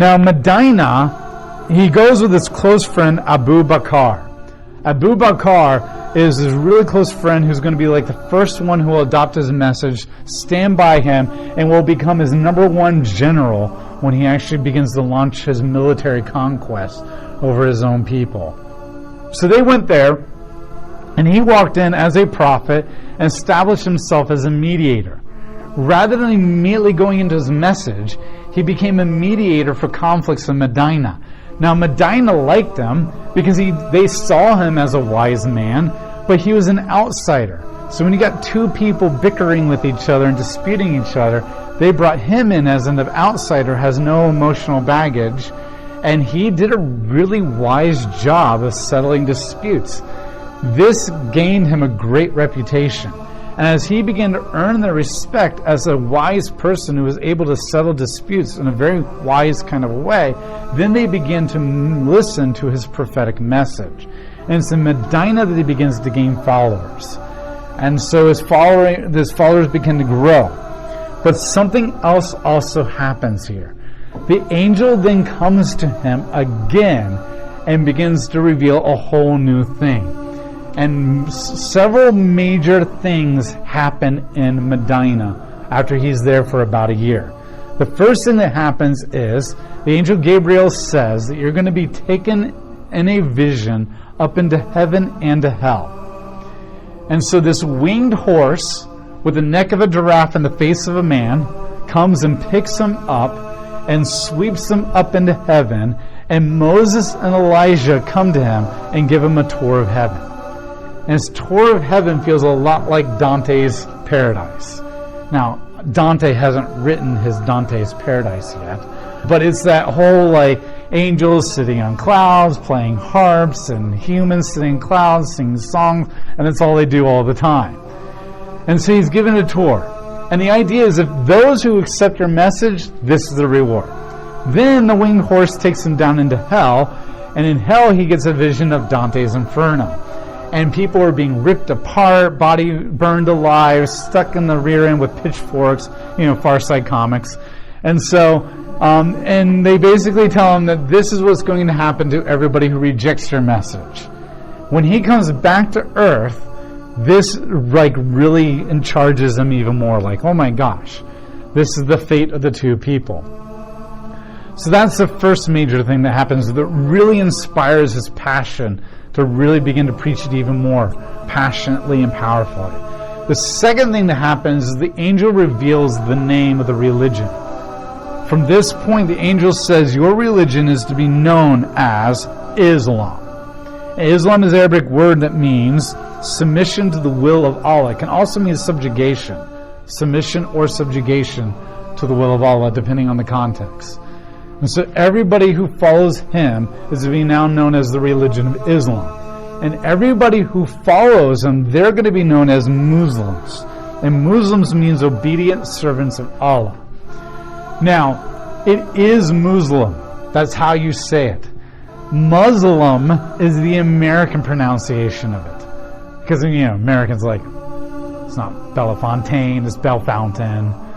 Now Medina, he goes with his close friend Abu Bakr. Abu Bakr is his really close friend who's going to be like the first one who will adopt his message, stand by him, and will become his #1 general when he actually begins to launch his military conquest over his own people. So they went there, and he walked in as a prophet and established himself as a mediator. Rather than immediately going into his message, he became a mediator for conflicts in Medina. Now Medina liked him because they saw him as a wise man, but he was an outsider. So when you got two people bickering with each other and disputing each other, they brought him in as an outsider, has no emotional baggage, and he did a really wise job of settling disputes. This gained him a great reputation. And as he began to earn their respect as a wise person who was able to settle disputes in a very wise kind of way, then they began to listen to his prophetic message. And it's in Medina that he begins to gain followers. And so his followers begin to grow. But something else also happens here. The angel then comes to him again and begins to reveal a whole new thing. And several major things happen in Medina after he's there for about a year. The first thing that happens is the angel Gabriel says that you're going to be taken in a vision up into heaven and to hell. And so this winged horse with the neck of a giraffe and the face of a man comes and picks him up and sweeps him up into heaven, and Moses and Elijah come to him and give him a tour of heaven. And his tour of heaven feels a lot like Dante's Paradise. Now, Dante hasn't written his Dante's Paradise yet, but it's that whole like angels sitting on clouds, playing harps, and humans sitting in clouds, singing songs, and that's all they do all the time. And so he's given a tour. And the idea is if those who accept your message, this is the reward. Then the winged horse takes him down into hell, and in hell he gets a vision of Dante's Inferno. And people are being ripped apart, body burned alive, stuck in the rear end with pitchforks, Far Side Comics. And so, and they basically tell him that this is what's going to happen to everybody who rejects your message. When he comes back to earth, this really charges him even more, like, oh my gosh, this is the fate of the two people. So that's the first major thing that happens that really inspires his passion to really begin to preach it even more passionately and powerfully. The second thing that happens is the angel reveals the name of the religion. From this point, the angel says your religion is to be known as Islam. Islam is an Arabic word that means submission to the will of Allah. It can also mean subjugation, submission or subjugation to the will of Allah, depending on the context. And so everybody who follows him is to be now known as the religion of Islam. And everybody who follows him, they're going to be known as Muslims. And Muslims means obedient servants of Allah. Now, it is Muslim. That's how you say it. Muslim is the American pronunciation of it. Because, Americans it's not Bellefontaine, it's Bellefontaine.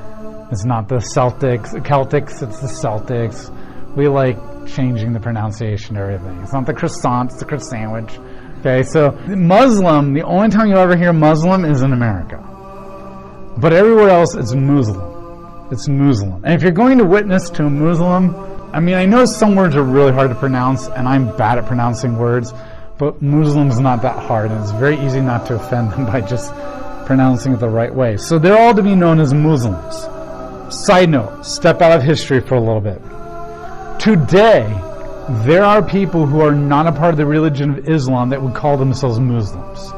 It's not the Celtics, it's the Celtics. We like changing the pronunciation of everything. It's not the croissant, it's the croissant sandwich. Okay, so Muslim, the only time you'll ever hear Muslim is in America. But everywhere else, it's Muslim. It's Muslim. And if you're going to witness to a Muslim, I know some words are really hard to pronounce, and I'm bad at pronouncing words, but Muslim's not that hard, and it's very easy not to offend them by just pronouncing it the right way. So they're all to be known as Muslims. Side note, step out of history for a little bit. Today, there are people who are not a part of the religion of Islam that would call themselves Muslims.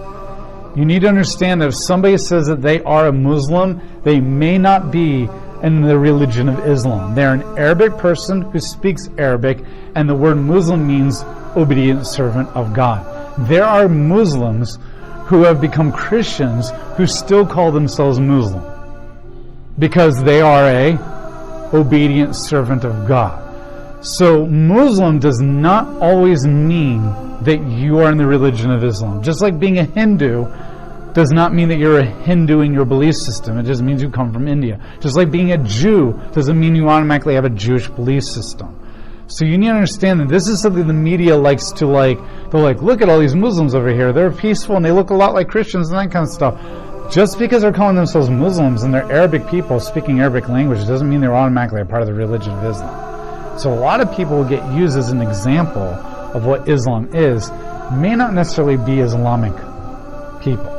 You need to understand that if somebody says that they are a Muslim, they may not be in the religion of Islam. They're an Arabic person who speaks Arabic, and the word Muslim means obedient servant of God. There are Muslims who have become Christians who still call themselves Muslim, because they are a obedient servant of God. So Muslim does not always mean that you are in the religion of Islam. Just like being a Hindu does not mean that you're a Hindu in your belief system. It just means you come from India. Just like being a Jew doesn't mean you automatically have a Jewish belief system. So you need to understand that this is something the media likes to they're like, look at all these Muslims over here. They're peaceful and they look a lot like Christians and that kind of stuff. Just because they're calling themselves Muslims and they're Arabic people speaking Arabic language doesn't mean they're automatically a part of the religion of Islam. So a lot of people will get used as an example of what Islam is, may not necessarily be Islamic people.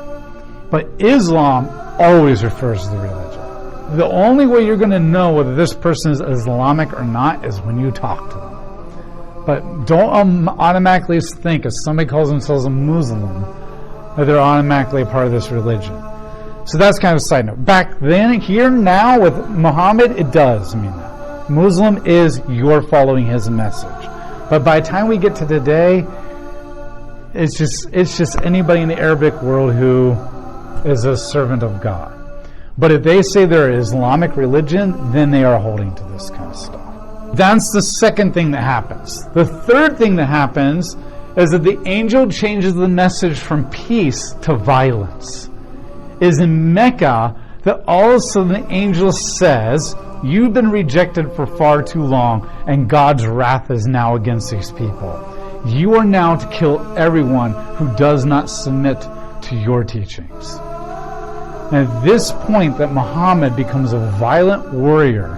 But Islam always refers to the religion. The only way you're going to know whether this person is Islamic or not is when you talk to them. But don't automatically think if somebody calls themselves a Muslim that they're automatically a part of this religion. So that's kind of a side note. Back then, here now with Muhammad, it does mean that. Muslim is you're following his message. But by the time we get to today, it's just anybody in the Arabic world who is a servant of God. But if they say they're an Islamic religion, then they are holding to this kind of stuff. That's the second thing that happens. The third thing that happens is that the angel changes the message from peace to violence. It is in Mecca that all of a sudden the angel says, you've been rejected for far too long, and God's wrath is now against these people. You are now to kill everyone who does not submit to your teachings. And at this point that Muhammad becomes a violent warrior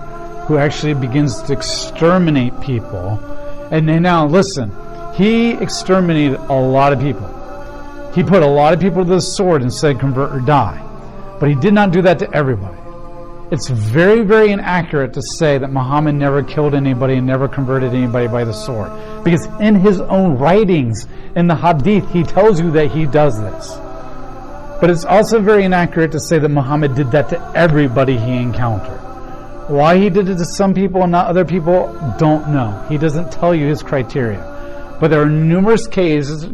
who actually begins to exterminate people. And now listen, he exterminated a lot of people. He put a lot of people to the sword and said convert or die. But he did not do that to everybody. It's very, very inaccurate to say that Muhammad never killed anybody and never converted anybody by the sword. Because in his own writings, in the hadith, he tells you that he does this. But it's also very inaccurate to say that Muhammad did that to everybody he encountered. Why he did it to some people and not other people, don't know. He doesn't tell you his criteria. But there are numerous cases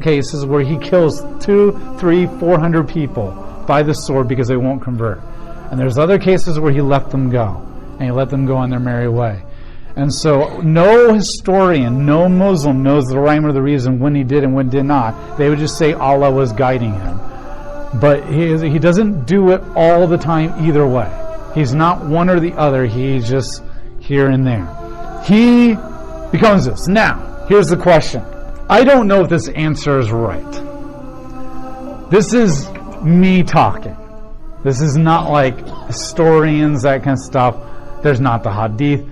where he kills 200, 300, 400 people by the sword because they won't convert. And there's other cases where he let them go. And he let them go on their merry way. And so no historian, no Muslim knows the rhyme or the reason when he did and when did not. They would just say Allah was guiding him. But he doesn't do it all the time either way. He's not one or the other. He's just here and there. He becomes this. Now, here's the question. I don't know if this answer is right. This is me talking. This is not like historians, that kind of stuff. There's not the hadith.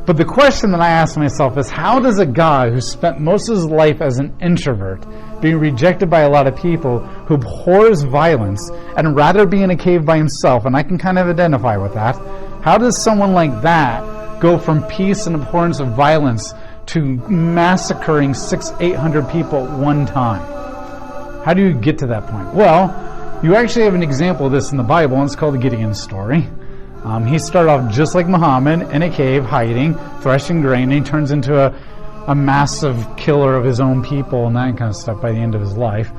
But the question that I ask myself is, how does a guy who spent most of his life as an introvert, being rejected by a lot of people, who abhors violence, and rather be in a cave by himself, and I can kind of identify with that, how does someone like that go from peace and abhorrence of violence to massacring 600-800 people at one time? How do you get to that point? Well, you actually have an example of this in the Bible, and it's called the Gideon story. He started off just like Muhammad, in a cave, hiding, threshing grain, and he turns into a massive killer of his own people and that kind of stuff by the end of his life.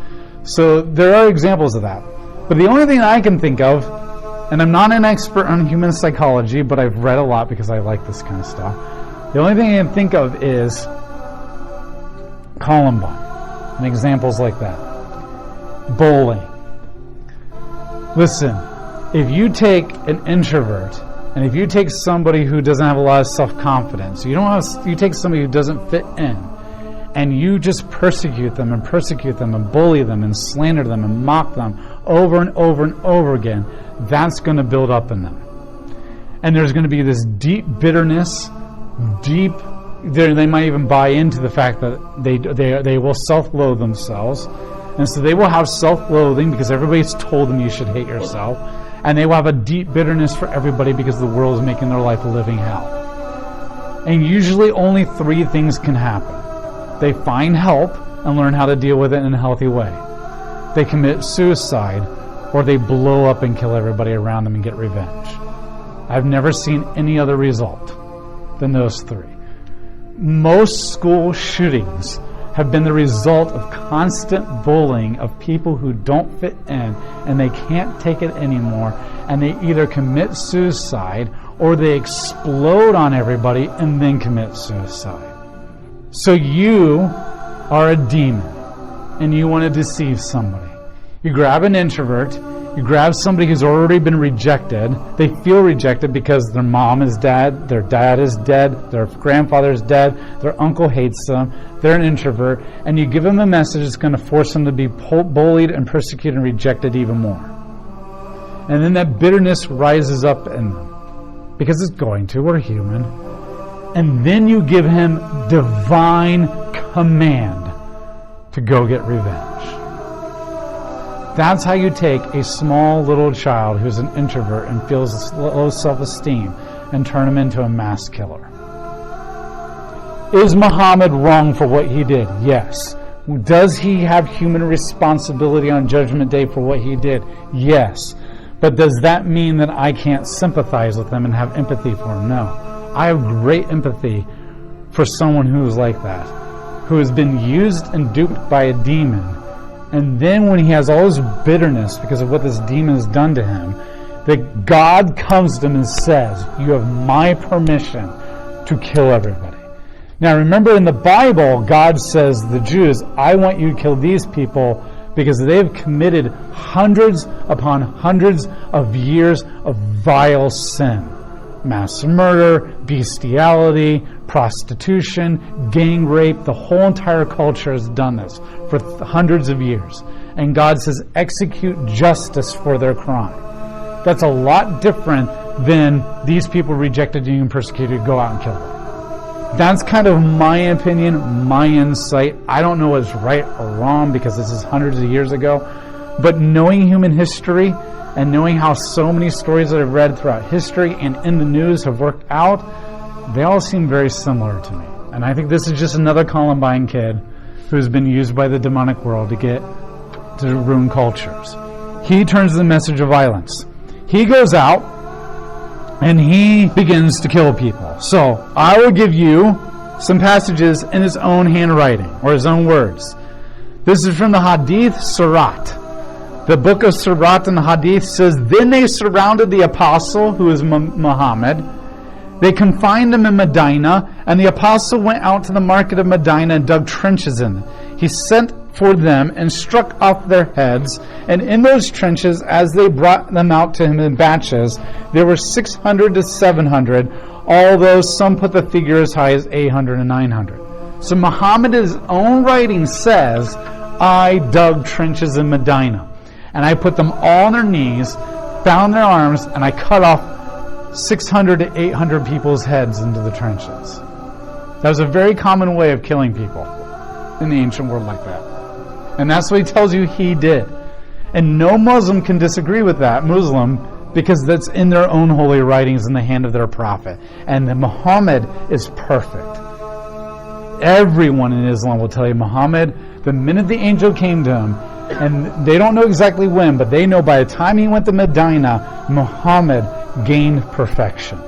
So there are examples of that. But the only thing I can think of, and I'm not an expert on human psychology, but I've read a lot because I like this kind of stuff. The only thing I can think of is Columbine and examples like that. Bullying. Listen, if you take an introvert and if you take somebody who doesn't have a lot of self-confidence, you take somebody who doesn't fit in, and you just persecute them and bully them and slander them and mock them over and over and over again, that's going to build up in them. And there's going to be this deep bitterness, they might even buy into the fact that they will self-loathe themselves. And so they will have self-loathing because everybody's told them you should hate yourself. And they will have a deep bitterness for everybody because the world is making their life a living hell. And usually only three things can happen. They find help and learn how to deal with it in a healthy way. They commit suicide, or they blow up and kill everybody around them and get revenge. I've never seen any other result than those three. Most school shootings have been the result of constant bullying of people who don't fit in and they can't take it anymore, and they either commit suicide or they explode on everybody and then commit suicide. So you are a demon and you want to deceive somebody. You grab an introvert, You grab somebody who's already been rejected. They feel rejected because their mom is dead, their dad is dead, their grandfather is dead, their uncle hates them, they're an introvert, and you give them a message that's going to force them to be bullied and persecuted and rejected even more. And then that bitterness rises up in them, because it's going to. We're human. And then you give him divine command to go get revenge. That's how you take a small little child who's an introvert and feels low self-esteem and turn him into a mass killer. Is Muhammad wrong for what he did? Yes. Does he have human responsibility on Judgment Day for what he did? Yes. But does that mean that I can't sympathize with him and have empathy for him? No. I have great empathy for someone who is like that, who has been used and duped by a demon. And then when he has all this bitterness because of what this demon has done to him, that God comes to him and says, you have my permission to kill everybody. Now remember, in the Bible, God says to the Jews, I want you to kill these people because they have committed hundreds upon hundreds of years of vile sin. Mass murder, bestiality, prostitution, gang rape. The whole entire culture has done this for hundreds of years. And God says, execute justice for their crime. That's a lot different than these people rejected you and persecuted, go out and kill them. That's kind of my opinion, my insight. I don't know what's right or wrong because this is hundreds of years ago. But knowing human history and knowing how so many stories that I've read throughout history and in the news have worked out, they all seem very similar to me. And I think this is just another Columbine kid who's been used by the demonic world to ruin cultures. He turns the message of violence. He goes out and he begins to kill people. So I will give you some passages in his own handwriting or his own words. This is from the Hadith Surat. The book of Surat and the Hadith says, then they surrounded the apostle, who is Muhammad. They confined him in Medina, and the apostle went out to the market of Medina and dug trenches in it. He sent for them and struck off their heads, and in those trenches, as they brought them out to him in batches, there were 600 to 700, although some put the figure as high as 800 and 900. So Muhammad, in his own writing, says, I dug trenches in Medina. And I put them all on their knees, bound their arms, and I cut off 600 to 800 people's heads into the trenches. That was a very common way of killing people in the ancient world like that. And that's what he tells you he did. And no Muslim can disagree with that, Muslim, because that's in their own holy writings in the hand of their prophet. And Muhammad is perfect. Everyone in Islam will tell you Muhammad, the minute the angel came to him, and they don't know exactly when, but they know by the time he went to Medina, Muhammad gained perfection.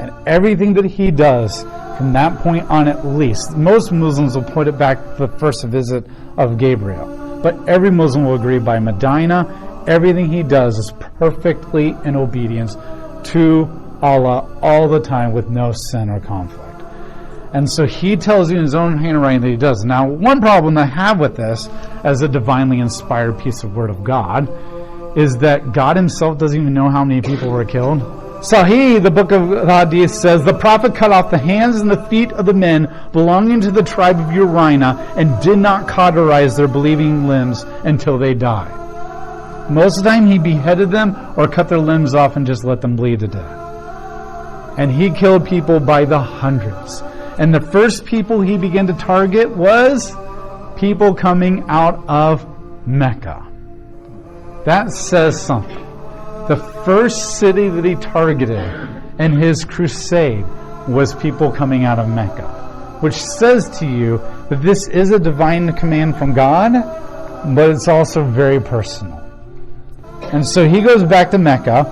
And everything that he does from that point on, at least, most Muslims will put it back to the first visit of Gabriel. But every Muslim will agree by Medina, everything he does is perfectly in obedience to Allah all the time with no sin or conflict. And so he tells you in his own handwriting that he does. Now, one problem I have with this, as a divinely inspired piece of Word of God, is that God himself doesn't even know how many people were killed. Sahih, the book of Hadith, says, the Prophet cut off the hands and the feet of the men belonging to the tribe of Uraina and did not cauterize their believing limbs until they died. Most of the time he beheaded them or cut their limbs off and just let them bleed to death. And he killed people by the hundreds. And the first people he began to target was people coming out of Mecca. That says something. The first city that he targeted in his crusade was people coming out of Mecca, which says to you that this is a divine command from God, but it's also very personal. And so he goes back to Mecca,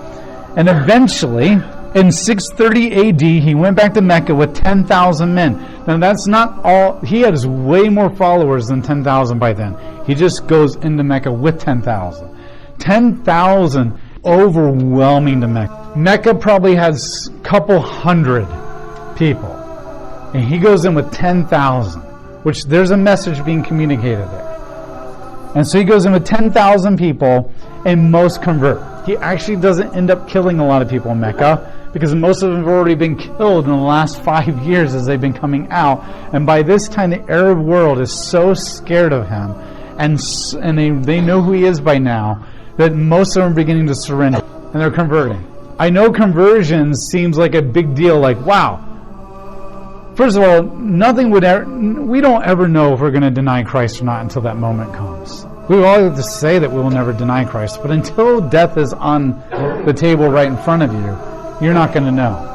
and eventually, in 630 AD, he went back to Mecca with 10,000 men. Now that's not all. He has way more followers than 10,000 by then. He just goes into Mecca with 10,000. 10,000, overwhelming to Mecca. Mecca probably has a couple hundred people. And he goes in with 10,000, which there's a message being communicated there. And so he goes in with 10,000 people, and most convert. He actually doesn't end up killing a lot of people in Mecca, because most of them have already been killed in the last 5 years as they've been coming out. And by this time, the Arab world is so scared of him, and they know who he is by now, that most of them are beginning to surrender, and they're converting. I know conversion seems like a big deal, like, wow. First of all, we don't ever know if we're going to deny Christ or not until that moment comes. We all have to say that we will never deny Christ, but until death is on the table right in front of you, you're not going to know.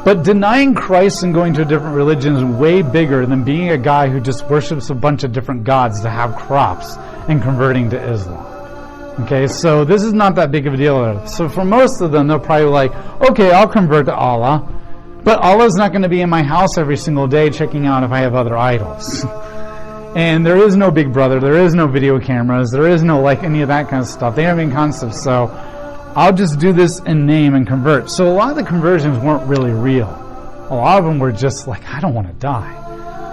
But denying Christ and going to a different religion is way bigger than being a guy who just worships a bunch of different gods to have crops and converting to Islam. Okay, so this is not that big of a deal. So for most of them, they're probably like, okay, I'll convert to Allah, but Allah's not going to be in my house every single day checking out if I have other idols. And there is no Big Brother, there is no video cameras, there is no like any of that kind of stuff. They don't have any concepts, so I'll just do this in name and convert. So a lot of the conversions weren't really real. A lot of them were just like, I don't want to die.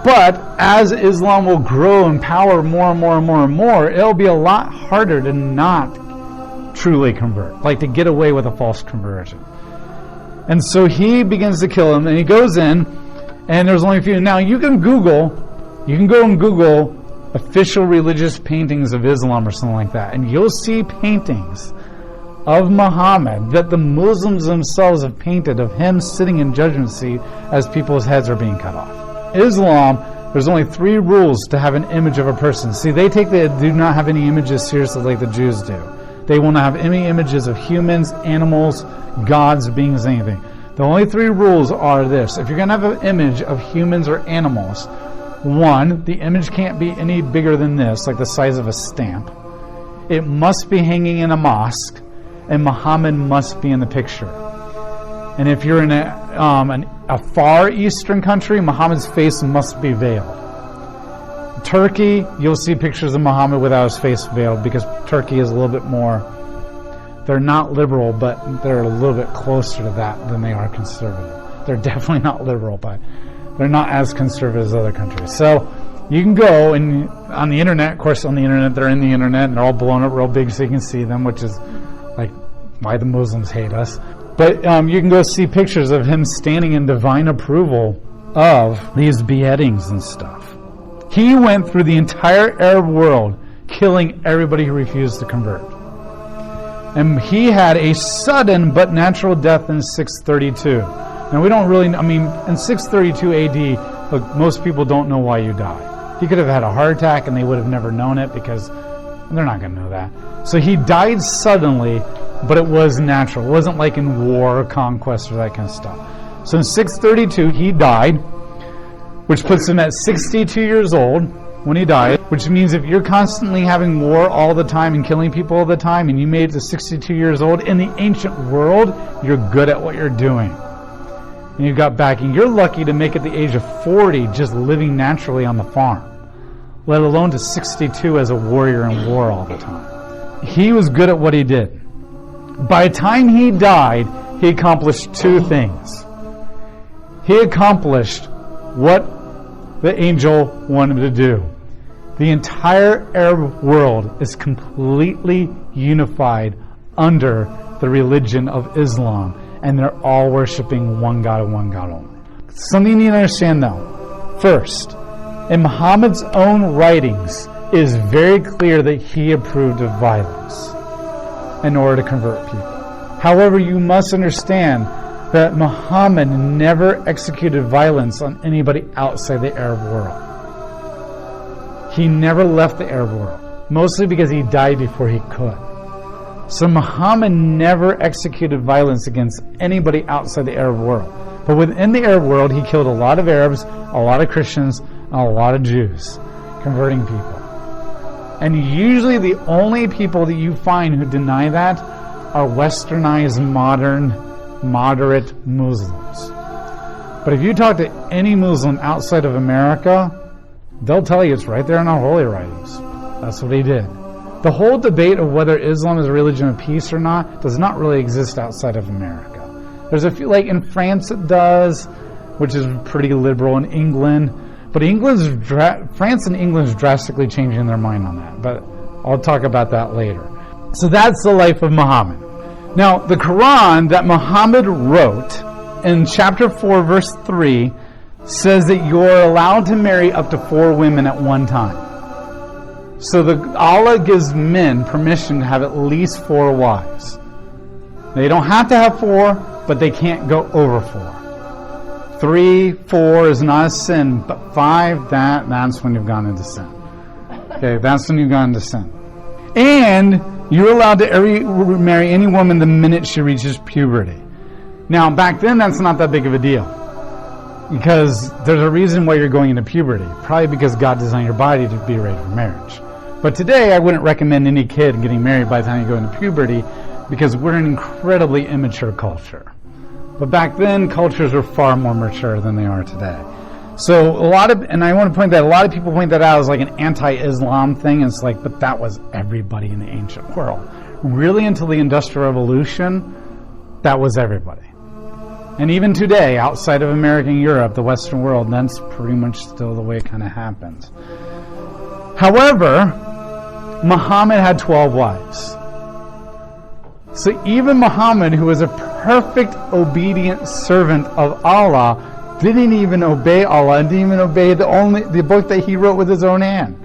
But as Islam will grow in power more and more and more and more, it'll be a lot harder to not truly convert, like to get away with a false conversion. And so he begins to kill him, and he goes in, and there's only a few. Now you can go and Google official religious paintings of Islam or something like that, and you'll see paintings of Muhammad that the Muslims themselves have painted of him sitting in judgment seat as people's heads are being cut off. Islam, there's only 3 rules to have an image of a person. See, they do not have any images seriously like the Jews do. They will not have any images of humans, animals, gods, beings, anything. The only 3 rules are this. If you're going to have an image of humans or animals, 1, the image can't be any bigger than this, like the size of a stamp. It must be hanging in a mosque, and Muhammad must be in the picture. And if you're in a far eastern country, Muhammad's face must be veiled. Turkey, you'll see pictures of Muhammad without his face veiled, because Turkey is a little bit more, they're not liberal, but they're a little bit closer to that than they are conservative. They're definitely not liberal, but they're not as conservative as other countries. So you can go and on the internet, of course on the internet, they're in the internet and they're all blown up real big so you can see them, which is like why the Muslims hate us. But you can go see pictures of him standing in divine approval of these beheadings and stuff. He went through the entire Arab world killing everybody who refused to convert. And he had a sudden but natural death in 632. Now we don't really, in 632 AD, look, most people don't know why you die. He could have had a heart attack and they would have never known it because they're not going to know that. So he died suddenly, but it was natural. It wasn't like in war or conquest or that kind of stuff. So in 632 he died, which puts him at 62 years old when he died, which means if you're constantly having war all the time and killing people all the time and you made it to 62 years old, in the ancient world, you're good at what you're doing. And you got backing. You're lucky to make it the age of 40 just living naturally on the farm, let alone to 62 as a warrior in war all the time. He was good at what he did. By the time he died, he accomplished 2 things. He accomplished what the angel wanted to do. The entire Arab world is completely unified under the religion of Islam, and they're all worshiping one God and one God only. Something you need to understand though. First, in Muhammad's own writings, it is very clear that he approved of violence in order to convert people. However, you must understand that Muhammad never executed violence on anybody outside the Arab world. He never left the Arab world, mostly because he died before he could. So Muhammad never executed violence against anybody outside the Arab world. But within the Arab world, he killed a lot of Arabs, a lot of Christians, and a lot of Jews, converting people. And usually the only people that you find who deny that are westernized, modern, moderate Muslims. But if you talk to any Muslim outside of America, they'll tell you it's right there in our holy writings. That's what he did. The whole debate of whether Islam is a religion of peace or not does not really exist outside of America. There's a few, like in France it does, which is pretty liberal, in England, But France and England is drastically changing their mind on that. But I'll talk about that later. So that's the life of Muhammad. Now, the Quran that Muhammad wrote in chapter 4, verse 3, says that you're allowed to marry up to 4 women at one time. So Allah gives men permission to have at least 4 wives. They don't have to have 4, but they can't go over 4. 3, 4 is not a sin, but 5, that's when you've gone into sin. Okay, that's when you've gone into sin. And you're allowed to marry any woman the minute she reaches puberty. Now, back then, that's not that big of a deal. Because there's a reason why you're going into puberty. Probably because God designed your body to be ready for marriage. But today, I wouldn't recommend any kid getting married by the time you go into puberty, because we're an incredibly immature culture. But back then, cultures were far more mature than they are today. So and I want to point that, a lot of people point that out as like an anti-Islam thing. It's like, but that was everybody in the ancient world. Really, until the Industrial Revolution, that was everybody. And even today, outside of America and Europe, the Western world, that's pretty much still the way it kind of happens. However, Muhammad had 12 wives. So even Muhammad, who was a perfect obedient servant of Allah, didn't even obey Allah and didn't even obey the book that he wrote with his own hand.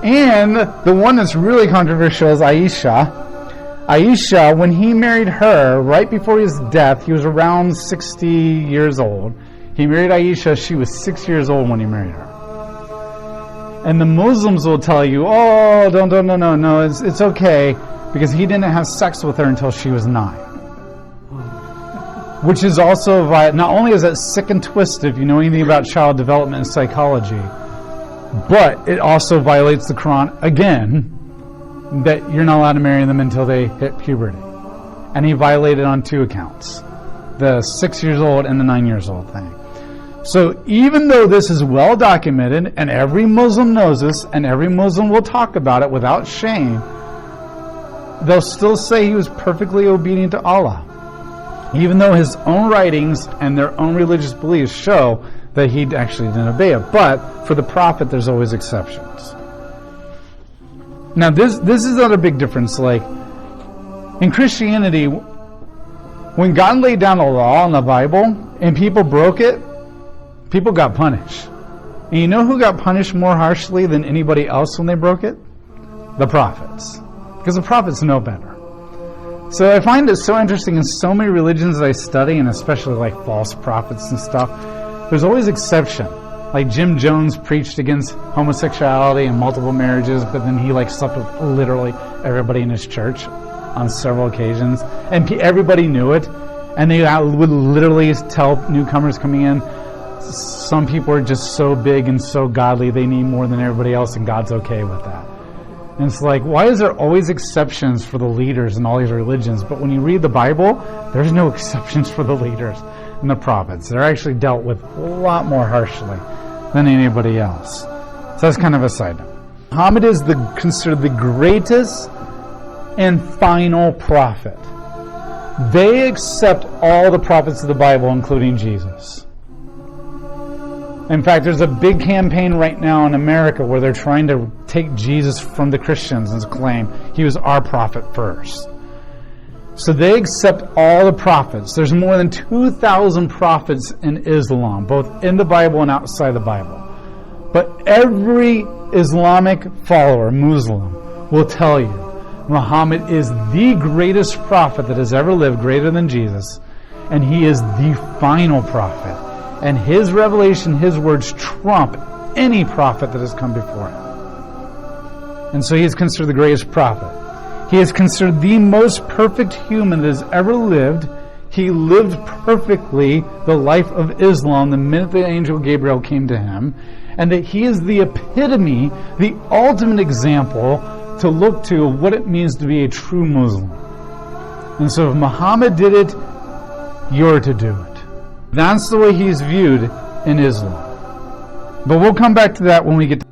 And the one that's really controversial is Aisha. Aisha, when he married her, right before his death, he was around 60 years old. He married Aisha, she was 6 years old when he married her. And the Muslims will tell you, oh, no, it's okay, because he didn't have sex with her until she was 9. Which is also, not only is that sick and twisted if you know anything about child development and psychology, but it also violates the Quran again, that you're not allowed to marry them until they hit puberty. And he violated on 2 accounts. The 6 years old and the 9 years old thing. So even though this is well documented, and every Muslim knows this, and every Muslim will talk about it without shame, they'll still say he was perfectly obedient to Allah. Even though his own writings and their own religious beliefs show that he actually didn't obey it. But for the Prophet, there's always exceptions. Now, this is another big difference. Like, in Christianity, when God laid down the law in the Bible and people broke it, people got punished. And you know who got punished more harshly than anybody else when they broke it? The prophets. Because the prophets know better. So I find it so interesting in so many religions that I study, and especially like false prophets and stuff, there's always exception. Like Jim Jones preached against homosexuality and multiple marriages, but then he slept with literally everybody in his church on several occasions, and everybody knew it, and they would literally tell newcomers coming in, some people are just so big and so godly, they need more than everybody else, and God's okay with that. And it's like, why is there always exceptions for the leaders in all these religions? But when you read the Bible, there's no exceptions for the leaders and the prophets. They're actually dealt with a lot more harshly than anybody else. So that's kind of a side note. Muhammad is considered the greatest and final prophet. They accept all the prophets of the Bible, including Jesus. In fact, there's a big campaign right now in America where they're trying to take Jesus from the Christians and claim he was our prophet first. So they accept all the prophets. There's more than 2,000 prophets in Islam, both in the Bible and outside the Bible. But every Islamic follower, Muslim, will tell you Muhammad is the greatest prophet that has ever lived, greater than Jesus, and he is the final prophet. And his revelation, his words, trump any prophet that has come before him. And so he is considered the greatest prophet. He is considered the most perfect human that has ever lived. He lived perfectly the life of Islam the minute the angel Gabriel came to him. And that he is the epitome, the ultimate example to look to of what it means to be a true Muslim. And so if Muhammad did it, you're to do it. That's the way he's viewed in Islam. But we'll come back to that when we get to